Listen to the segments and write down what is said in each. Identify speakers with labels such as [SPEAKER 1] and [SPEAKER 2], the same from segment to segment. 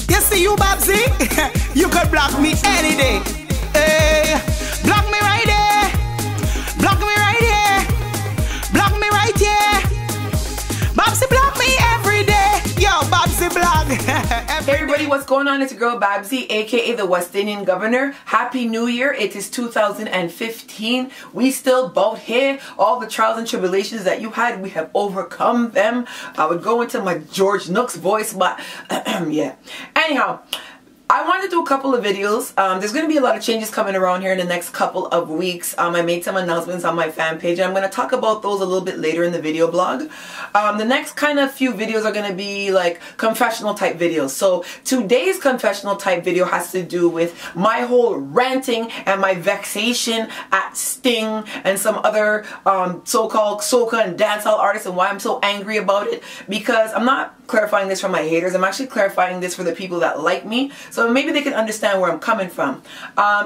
[SPEAKER 1] You see you, Babbzy? You could block me any day. Hey, block me right there. Block me right here. Block me right here. Babbzy block me every day. Yo, Babbzy block.
[SPEAKER 2] Hey everybody, what's going on? It's your girl Babbzy, aka the West Indian Governor. Happy New Year. It is 2015. We still both here. All the trials and tribulations that you had, we have overcome them. I would go into my George Nooks voice, but yeah. Anyhow, I wanted to do a couple of videos. There's going to be a lot of changes coming around here in the next couple of weeks. I made some announcements on my fan page, and I'm going to talk about those a little bit later in the video blog. The next kind of few videos are going to be like confessional type videos. So today's confessional type video has to do with my whole ranting and my vexation at Sting and some other so-called Soca and Dancehall artists, and why I'm so angry about it. Because I'm not clarifying this for my haters, I'm actually clarifying this for the people that like me, so maybe they can understand where I'm coming from.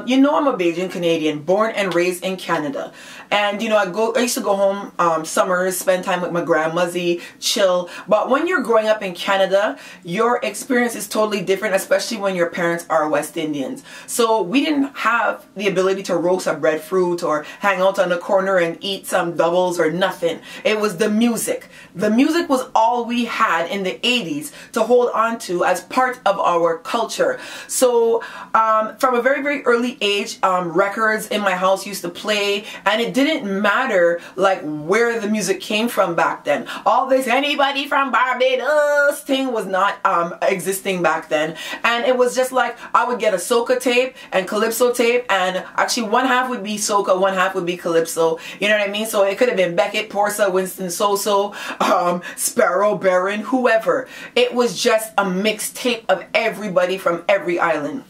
[SPEAKER 2] You know, I'm a Bajan Canadian, born and raised in Canada, and you know, I used to go home summers, spend time with my grandmuzzy, chill. But when you're growing up in Canada, your experience is totally different, especially when your parents are West Indians. So we didn't have the ability to roast a breadfruit or hang out on the corner and eat some doubles or nothing. It was the music. The music was all we had in the 80s to hold on to as part of our culture. So from a very early age, records in my house used to play, and it didn't matter like where the music came from back then. All this anybody from Barbados thing was not existing back then, and it was just like I would get a Soca tape and Calypso tape, and actually one half would be Soca, one half would be Calypso, you know what I mean? So it could have been Beckett, Porsa, Winston Soso, Sparrow, Baron, whoever. It was just a mixtape of everybody from every island.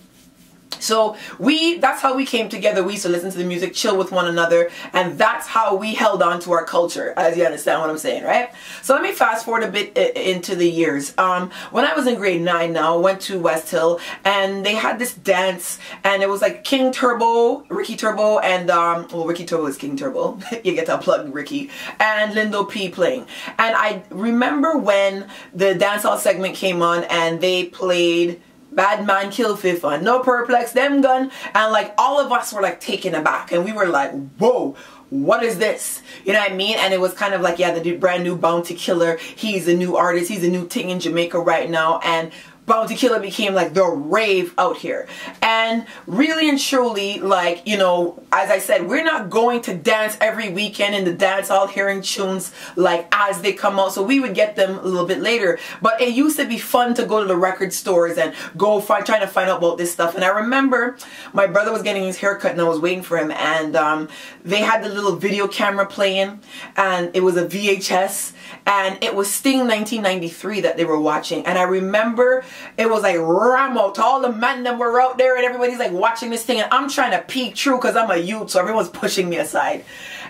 [SPEAKER 2] So that's how we came together. We used to listen to the music, chill with one another, and that's how we held on to our culture, as you understand what I'm saying, right? So let me fast forward a bit into the years. When I was in grade 9 now, I went to West Hill, and they had this dance, and it was like King Turbo, Ricky Turbo, and, well, Ricky Turbo is King Turbo. You get to plug Ricky, and Lindo P playing. And I remember when the dancehall segment came on, and they played Bad Man Kill FIFA, No Perplex, Them Gun, and like all of us were like taken aback, and we were like, whoa, what is this? You know what I mean? And it was kind of like, yeah, the brand new Bounty Killer, he's a new artist, he's a new thing in Jamaica right now, and Bounty Killer became like the rave out here. And really and truly, like, you know, as I said, we're not going to dance every weekend in the dance hall hearing tunes like as they come out, so we would get them a little bit later. But it used to be fun to go to the record stores and go trying to find out about this stuff. And I remember my brother was getting his haircut, and I was waiting for him, and they had the little video camera playing, and it was a VHS, and it was Sting 1993 that they were watching. And I remember it was like Ramo to all the men that were out there, and everybody's like watching this thing, and I'm trying to peek through because I'm a youth, so everyone's pushing me aside.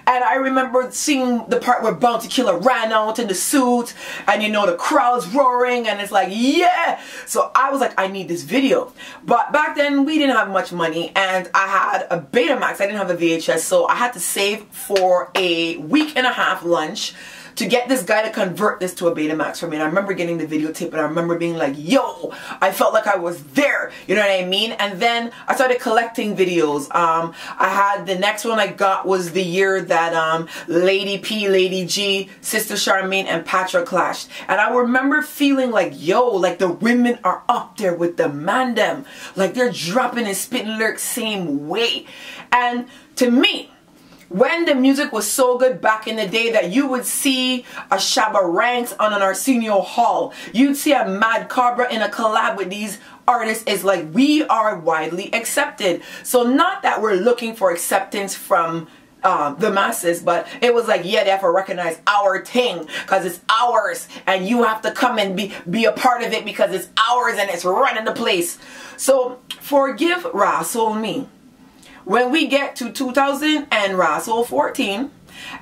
[SPEAKER 2] And I remember seeing the part where Bounty Killer ran out in the suit, and you know, the crowd's roaring, and it's like, yeah! So I was like, I need this video. But back then we didn't have much money, and I had a Betamax, I didn't have a VHS, so I had to save for a week-and-a-half lunch to get this guy to convert this to a Betamax for me. And I remember getting the videotape, and I remember being like, yo, I felt like I was there, you know what I mean? And then I started collecting videos. I had, the next one I got was the year that Lady P, Lady G, Sister Charmaine, and Patra clashed. And I remember feeling like, yo, like the women are up there with the man them. Like they're dropping and spitting lyrics same way. And to me, when the music was so good back in the day that you would see a Shabba Ranks on an Arsenio Hall, you'd see a Mad Cabra in a collab with these artists, is like we are widely accepted. So not that we're looking for acceptance from the masses, but it was like, yeah, they have to recognize our thing because it's ours, and you have to come and be a part of it because it's ours and it's running the place. So forgive Russell me when we get to 2000 and Russell 14,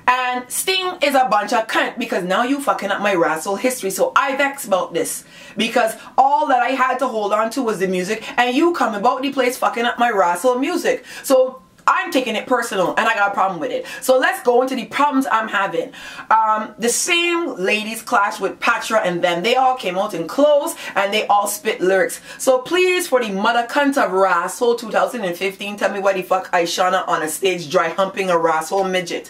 [SPEAKER 2] and Sting is a bunch of cunt because now you fucking up my Russell history. So I vex about this because all that I had to hold on to was the music, and you come about the place fucking up my Russell music. So I'm taking it personal and I got a problem with it. So let's go into the problems I'm having. The same ladies clash with Patra and them. They all came out in clothes and they all spit lyrics. So please, for the mother cunt of Rasshole 2015, tell me why the fuck Aishana on a stage dry humping a Rasshole midget.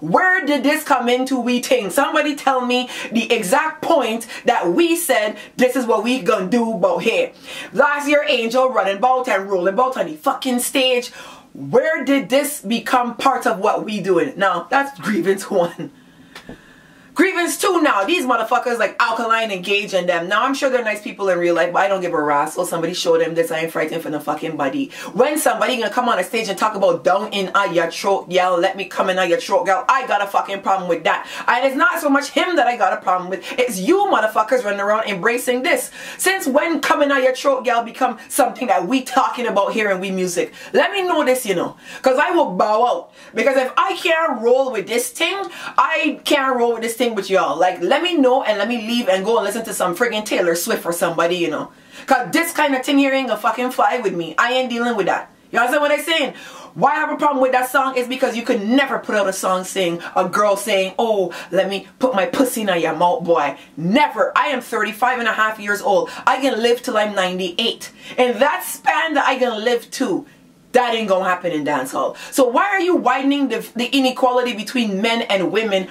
[SPEAKER 2] Where did this come into we ting? Somebody tell me the exact point that we said this is what we gonna do about here. Last year Angel running about and rolling about on the fucking stage. Where did this become part of what we doing? Now, that's grievance 1. Grievance 2 now. These motherfuckers like Alkaline and Gage and them. Now, I'm sure they're nice people in real life, but I don't give a rascal. Somebody show them this. I ain't frightened for the fucking body. When somebody gonna come on a stage and talk about down in your throat, y'all, let me come in your throat, girl, I got a fucking problem with that. And it's not so much him that I got a problem with. It's you motherfuckers running around embracing this. Since when coming out your throat, girl, become something that we talking about here in we music? Let me know this, you know. Because I will bow out. Because if I can't roll with this thing, I can't roll with this thing with y'all. Like, let me know and let me leave and go and listen to some friggin' Taylor Swift or somebody, you know. Cause this kind of thing here ain't gonna fucking fly with me. I ain't dealing with that. You understand what I'm saying? Why I have a problem with that song is because you could never put out a song saying, a girl saying, oh, let me put my pussy in your mouth, boy. Never. I am 35 and a half years old. I can live till I'm 98. And that span that I can live to, that ain't gonna happen in dancehall. So why are you widening the inequality between men and women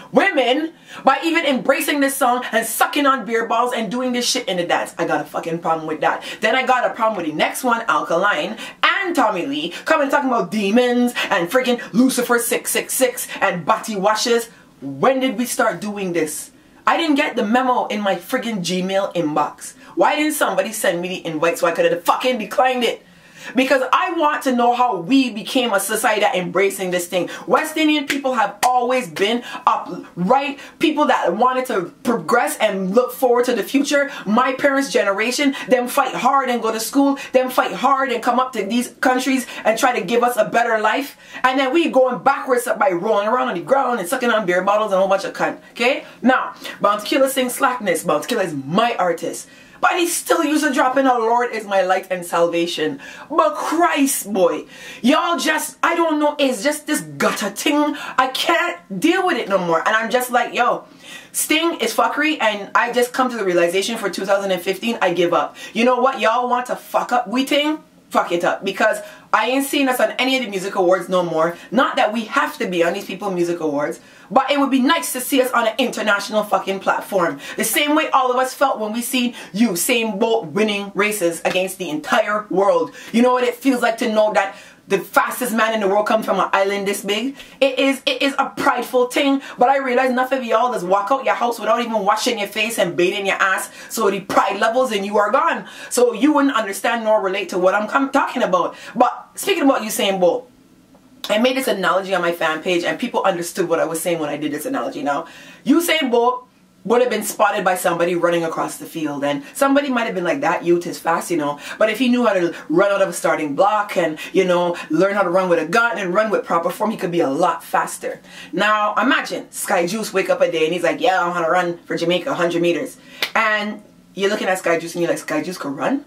[SPEAKER 2] by even embracing this song and sucking on beer balls and doing this shit in the dance? I got a fucking problem with that. Then I got a problem with the next one, Alkaline and Tommy Lee, coming talking about demons and freaking Lucifer 666 and Batty Washes. When did we start doing this? I didn't get the memo in my freaking Gmail inbox. Why didn't somebody send me the invite so I could have fucking declined it? Because I want to know how we became a society that embracing this thing. West Indian people have always been upright, people that wanted to progress and look forward to the future. My parents' generation, them fight hard and go to school, them fight hard and come up to these countries and try to give us a better life. And then we going backwards by rolling around on the ground and sucking on beer bottles and a whole bunch of cunt. Okay? Now, Bounty Killer sings Slackness. Bounty Killer is my artist. But he still used to drop in, "Oh Lord is my light and salvation." But Christ, boy, y'all just, I don't know, it's just this gutter thing. I can't deal with it no more. And I'm just like, yo, Sting is fuckery, and I just come to the realization for 2015, I give up. You know what? Y'all want to fuck up we ting? Fuck it up, because I ain't seen us on any of the music awards no more. Not that we have to be on these people music awards, but it would be nice to see us on an international fucking platform. The same way all of us felt when we seen Usain Bolt winning races against the entire world. You know what it feels like to know that the fastest man in the world comes from an island this big? It is a prideful thing, but I realize enough of y'all just walk out your house without even washing your face and bathing your ass, so the pride levels and you are gone. So you wouldn't understand nor relate to what I'm talking about. But speaking about Usain Bolt, I made this analogy on my fan page and people understood what I was saying when I did this analogy. Now, Usain Bolt would have been spotted by somebody running across the field, and somebody might have been like, that youth is fast, you know. But if he knew how to run out of a starting block and, you know, learn how to run with a gun and run with proper form, he could be a lot faster. Now imagine Sky Juice wake up a day and he's like, yeah, I'm gonna run for Jamaica 100 meters, and you're looking at Sky Juice and you're like, Sky Juice could run?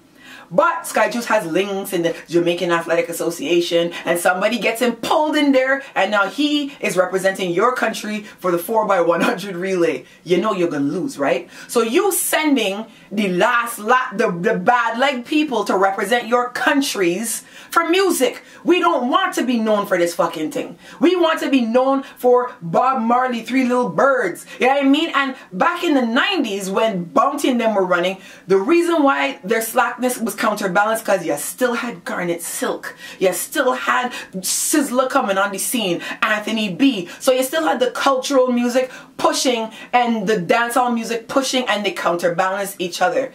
[SPEAKER 2] But Sky Juice has links in the Jamaican Athletic Association, and somebody gets him pulled in there, and now he is representing your country for the 4x100 relay. You know you're gonna lose, right? So you sending the last lap, the bad leg people to represent your countries for music. We don't want to be known for this fucking thing. We want to be known for Bob Marley, Three Little Birds. You know what I mean? And back in the 90s when Bounty and them were running, the reason why their slackness was counterbalanced because you still had Garnet Silk. You still had Sizzler coming on the scene, Anthony B. So you still had the cultural music pushing and the dancehall music pushing, and they counterbalance each other.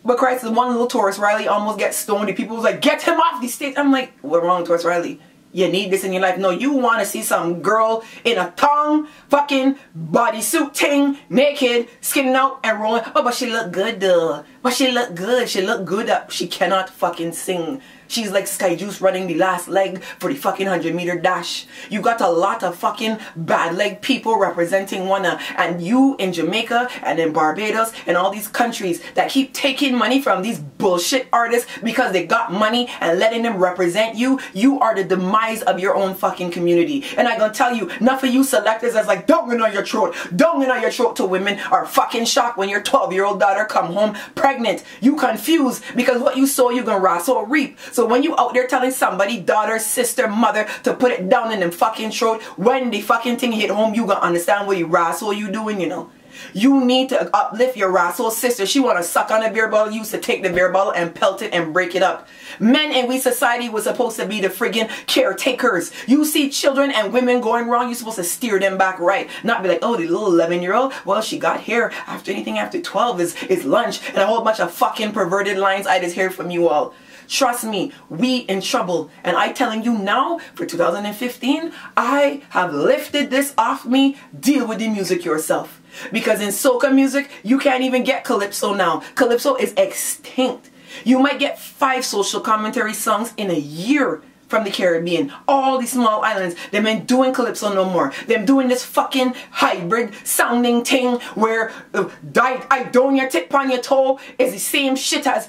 [SPEAKER 2] But Christ, the one little Taurus Riley almost gets stoned. The people was like, get him off the stage. I'm like, what's wrong with Taurus Riley? You need this in your life. No, you want to see some girl in a thong, fucking bodysuit ting, naked, skinning out and rolling. Oh, but she look good though. But she look good. She look good up. She cannot fucking sing. She's like Sky Juice running the last leg for the fucking 100-meter dash. You got a lot of fucking bad leg people representing Wana, and you in Jamaica and in Barbados and all these countries that keep taking money from these bullshit artists because they got money and letting them represent you. You are the demise of your own fucking community. And I gonna tell you, enough of you selectors that's like donging on your throat, donging on your throat to women are fucking shocked when your 12-year-old daughter come home pregnant. You confused because what you sow you gonna also reap. So when you out there telling somebody, daughter, sister, mother, to put it down in them fucking throat, when the fucking thing hit home, you gonna understand what you rascal you doing, you know. You need to uplift your rascal sister. She want to suck on a beer bottle. You used to take the beer bottle and pelt it and break it up. Men in we society was supposed to be the friggin' caretakers. You see children and women going wrong, you're supposed to steer them back right. Not be like, oh, the little 11-year-old, well, she got hair after anything after 12 is lunch. And a whole bunch of fucking perverted lines I just heard from you all. Trust me, we in trouble. And I telling you now, for 2015, I have lifted this off me. Deal with the music yourself. Because in soca music, you can't even get Calypso now. Calypso is extinct. You might get 5 social commentary songs in a year from the Caribbean. All these small islands, them ain't doing Calypso no more. Them doing this fucking hybrid sounding thing where I don't your tip on your toe is the same shit as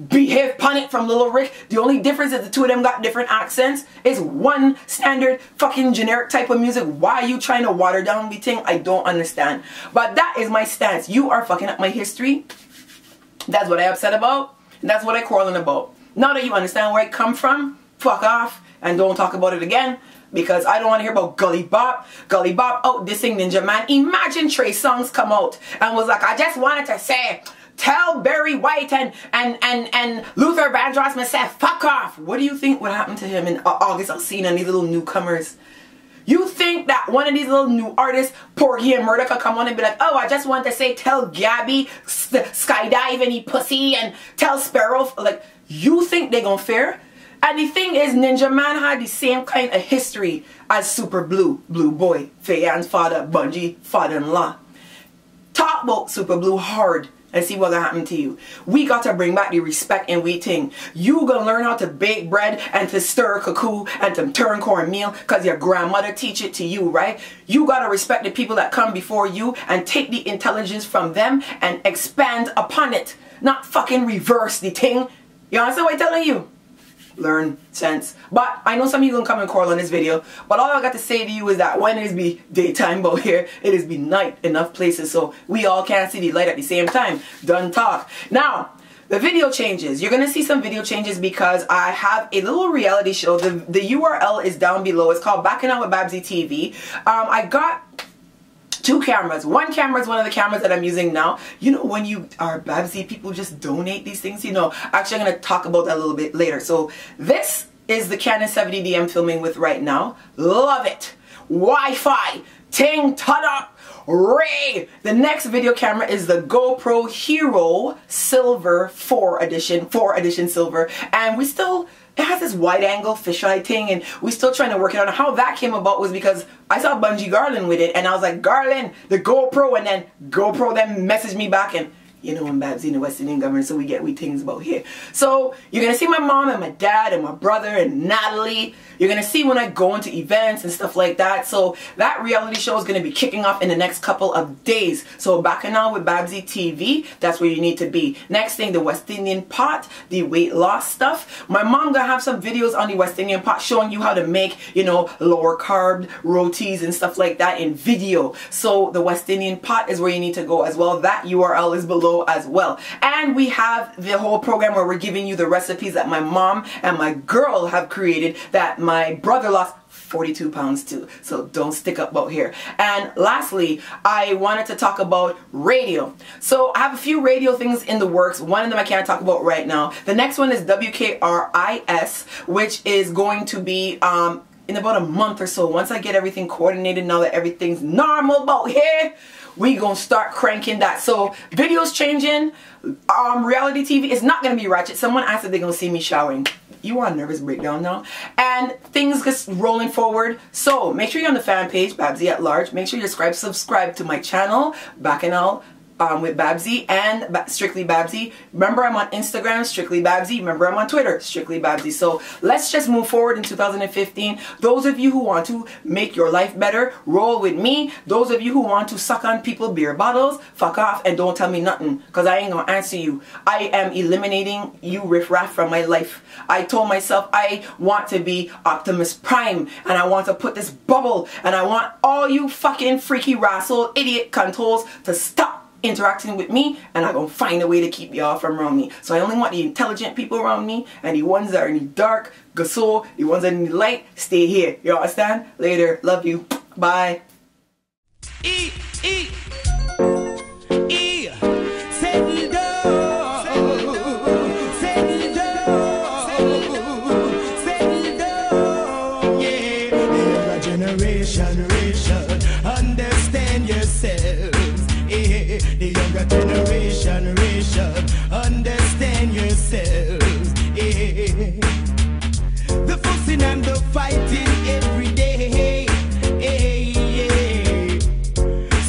[SPEAKER 2] Behave Pon It from Little Rick. The only difference is the two of them got different accents. It's one standard fucking generic type of music. Why are you trying to water down the thing? I don't understand. But that is my stance. You are fucking up my history. That's what I upset about. That's what I quarreling about. Now that you understand where I come from, fuck off and don't talk about it again, because I don't want to hear about Gully Bop. Gully Bop out dissing Ninja Man. Imagine Trey Songz come out and was like, I just wanted to say, tell Barry White and Luther Vandross said, fuck off. What do you think would happen to him in August Alsina and these little newcomers? You think that one of these little new artists, Porgy and Murder, could come on and be like, oh, I just want to say, tell Gabby skydive any pussy and tell Sparrow, like, you think they gonna fare? And the thing is, Ninja Man had the same kind of history as Super Blue, Blue Boy, Fayan's father, Bungie, father-in-law. Talk about Super Blue hard and see what happened to you. We got to bring back the respect and we thing. You gonna learn how to bake bread and to stir cuckoo and to turn cornmeal because your grandmother teach it to you, right? You gotta respect the people that come before you and take the intelligence from them and expand upon it. Not fucking reverse the thing. You understand what I'm telling you? Learn sense. But I know some of you gonna come and quarrel on this video, but all I got to say to you is that when it is be daytime out here, it is be night enough places so we all can't see the light at the same time. Done talk. Now, the video changes. You're gonna see some video changes because I have a little reality show. The URL is down below. It's called Bacchanal with Babbzy TV. I got 2 cameras. One camera is one of the cameras that I'm using now. You know, when you are Babbzy, people just donate these things, you know. Actually, I'm going to talk about that a little bit later. So this is the Canon 70D I'm filming with right now. Love it. Wi-Fi. Ting, ta-da, Ray. The next video camera is the GoPro Hero Silver 4 edition silver. And we still... it has this wide angle fisheye thing and we're still trying to work it out. How that came about was because I saw Bungie Garland with it and I was like, Garland, the GoPro, and then GoPro then messaged me back and you know I'm Babbzy in the West Indian government, so we get things about here. So you're gonna see my mom and my dad and my brother and Natalie. You're gonna see when I go into events and stuff like that. So that reality show is gonna be kicking off in the next couple of days. So Bacchanal with Babbzy TV, that's where you need to be. Next thing, the West Indian pot, the weight loss stuff. My mom gonna have some videos on the West Indian pot showing you how to make, you know, lower carb rotis and stuff like that in video. So the West Indian pot is where you need to go as well. That URL is below as well. And we have the whole program where we're giving you the recipes that my mom and my girl have created that my brother lost 42 pounds too. So don't stick up out here. And lastly, I wanted to talk about radio. So I have a few radio things in the works. One of them I can't talk about right now. The next one is WKRIS, which is going to be in about a month or so. Once I get everything coordinated, now that everything's normal about here, we gonna start cranking that. So videos changing. Reality TV is not gonna be ratchet. Someone asked if they're gonna see me showering. You want a nervous breakdown now? And things just rolling forward. So make sure you're on the fan page, Babbzy at Large. Make sure you're subscribe to my channel, Bacchanal with Babbzy and Strictly Babbzy. Remember, I'm on Instagram, Strictly Babbzy. Remember, I'm on Twitter, Strictly Babbzy. So let's just move forward in 2015. Those of you who want to make your life better, roll with me. Those of you who want to suck on people beer bottles, fuck off and don't tell me nothing, because I ain't gonna answer you. I am eliminating you riffraff from my life. I told myself I want to be Optimus Prime, and I want to put this bubble, and I want all you fucking freaky rascal idiot cuntoles to stop interacting with me, and I'm gonna find a way to keep y'all from around me. So I only want the intelligent people around me, and the ones that are in the dark, so the ones that are in the light, stay here. You understand? Later. Love you. Bye.
[SPEAKER 3] Understand yourselves. The younger generation, understand yourselves. The fussing and the fighting every day.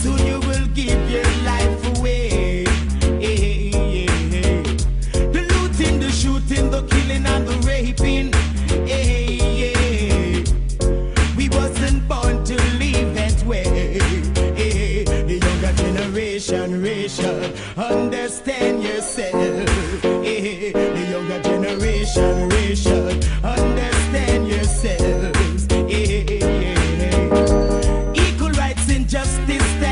[SPEAKER 3] Soon you will give your life away. The looting, the shooting, the killing and the raping. We wasn't born to live that way. The younger generation, understand yourself. The younger generation, understand yourselves. Equal rights and justice.